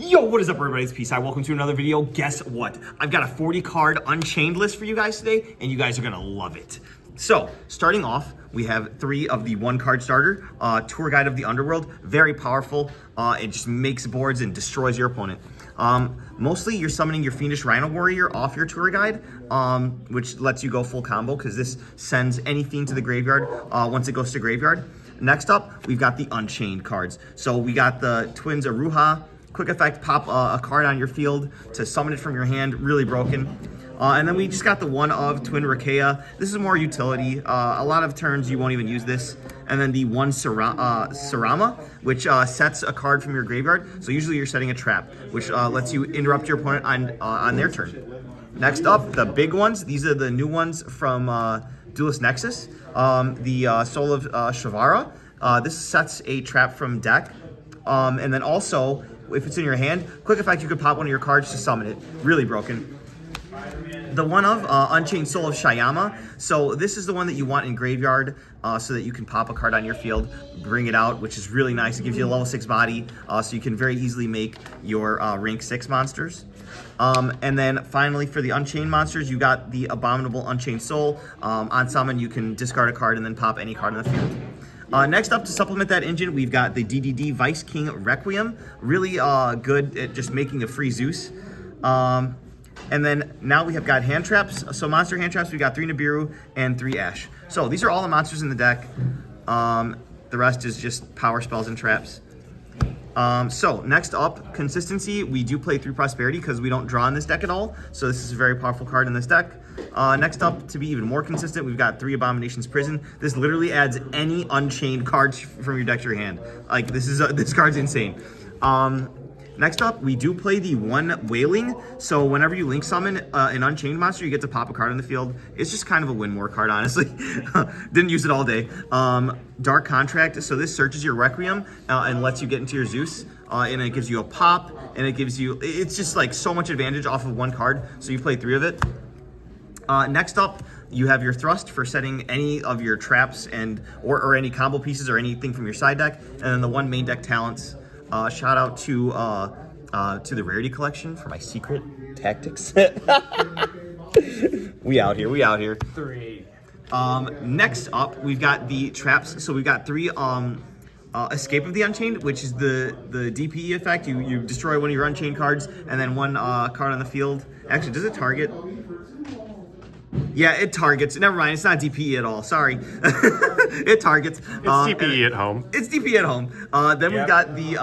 Yo, what is up, everybody? It's Peace. Welcome to another video. Guess what? I've got a 40 card Unchained list for you guys today, and you guys are gonna love it. So, starting off, we have 3 of the 1 card starter, Tour Guide of the Underworld. Very powerful. It just makes boards and destroys your opponent. Mostly, you're summoning your Fiendish Rhino Warrior off your Tour Guide, which lets you go full combo because this sends any fiend to the graveyard once it goes to graveyard. Next up, we've got the Unchained cards. So we got the Twins Aruha. Quick effect, pop a card on your field to summon it from your hand, really broken. And then we just got the one of Twin Rakea. This is more utility. A lot of turns you won't even use this. And then the one Sarama, which sets a card from your graveyard. So usually you're setting a trap, which lets you interrupt your opponent on their turn. Next up, the big ones. These are the new ones from Duelist Nexus. The Soul of Shavara. This sets a trap from deck. And then also, if it's in your hand, quick effect, you could pop one of your cards to summon it. Really broken. The one of Unchained Soul of Shayama. So this is the one that you want in graveyard so that you can pop a card on your field, bring it out, which is really nice. It gives you a level 6 body, so you can very easily make your rank 6 monsters. And then finally, for the Unchained monsters, you got the Abominable Unchained Soul. On summon, you can discard a card and then pop any card on the field. Next up, to supplement that engine, we've got the DDD Vice King Requiem. Really good at just making a free Zeus. And then now we have got hand traps. So monster hand traps, we've got 3 Nibiru and 3 Ash. So these are all the monsters in the deck. The rest is just power spells and traps. So next up, consistency. We do play through Prosperity because we don't draw in this deck at all. So this is a very powerful card in this deck. Next up, to be even more consistent, we've got 3 Abominations Prison. This literally adds any Unchained cards from your deck to your hand. Like, this card's insane. Next up, we do play the 1 Wailing. So whenever you link summon an Unchained monster, you get to pop a card on the field. It's just kind of a win more card, honestly. Didn't use it all day. Dark Contract. So this searches your Requiem and lets you get into your Zeus. And it gives you a pop, and it gives you, it's just like so much advantage off of 1 card. So you play 3 of it. Next up, you have your Thrust for setting any of your traps and or any combo pieces or anything from your side deck. And then the 1 main deck talents. Shout out to the Rarity Collection for my secret tactics. We out here. 3. Next up, we've got the traps. So we've got 3 Escape of the Unchained, which is the DPE effect. You destroy one of your Unchained cards and then 1 card on the field. Actually, does it target? Yeah, it targets. Never mind, it's not DPE at all. Sorry. It targets. It's DPE at home. It's DPE at home. Then we've got the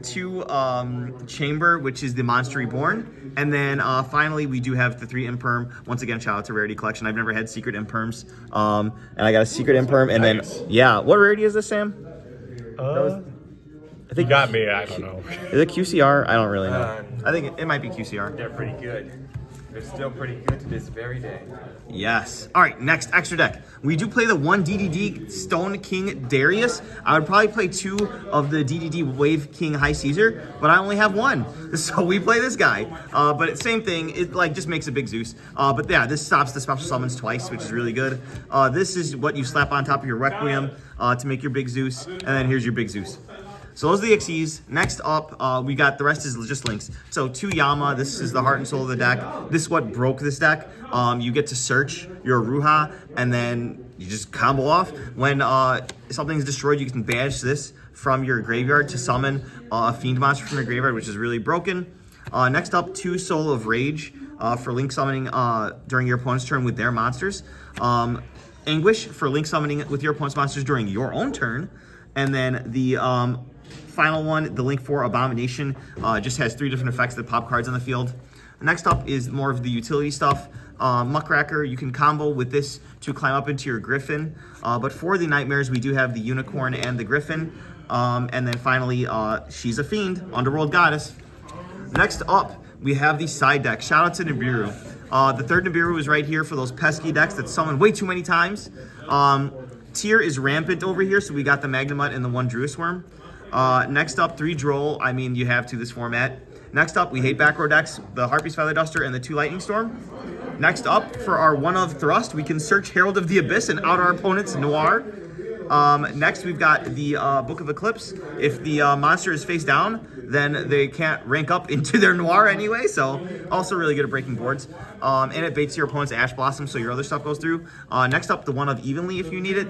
2 Chamber, which is the Monster Reborn. And then finally, we do have the 3 Imperm. Once again, shout out to Rarity Collection. I've never had secret Imperms. And I got a secret Imperm. And nice. Then, yeah. What rarity is this, Sam? I think you got me, I don't know. Is it QCR? I don't really know. I think it might be QCR. They're pretty good. They're still pretty good to this very day. Yes. All right, next, extra deck. We do play the 1 DDD Stone King Darius. I would probably play 2 of the DDD Wave King High Caesar, but I only have 1. So we play this guy. But it's same thing. It like just makes a big Zeus. But yeah, this stops the special summons twice, which is really good. This is what you slap on top of your Requiem to make your big Zeus. And then here's your big Zeus. So those are the XEs. Next up, we got the rest is just links. So 2 Yama, this is the heart and soul of the deck. This is what broke this deck. You get to search your Ruha, and then you just combo off. When something's destroyed, you can banish this from your graveyard to summon a Fiend monster from your graveyard, which is really broken. Next up, 2 Soul of Rage for link summoning during your opponent's turn with their monsters. Anguish for link summoning with your opponent's monsters during your own turn. And then the final one, the link for Abomination, just has 3 different effects that pop cards on the field. Next up is more of the utility stuff. Muckracker, you can combo with this to climb up into your Griffin. But for the Nightmares, we do have the Unicorn and the Griffin. And then finally, she's a Fiend, Underworld Goddess. Next up, we have the side deck. Shout out to Nibiru. The 3rd Nibiru is right here for those pesky decks that summon way too many times. Tier is rampant over here, so we got the Magnamut and the 1 Druid Worm. Next up, 3 Droll. I mean, you have to this format. Next up, we hate back row decks, the Harpy's Feather Duster and the 2 Lightning Storm. Next up, for our 1 of Thrust, we can search Herald of the Abyss and out our opponent's Noir. Next, we've got the Book of Eclipse. If the monster is face down, then they can't rank up into their Noir anyway, so also really good at breaking boards. And it baits your opponent's Ash Blossom, so your other stuff goes through. Next up, the one of Evenly if you need it.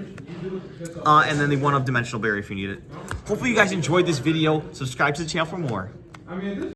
And then the one of Dimensional Barrier if you need it. Hopefully you guys enjoyed this video. Subscribe to the channel for more.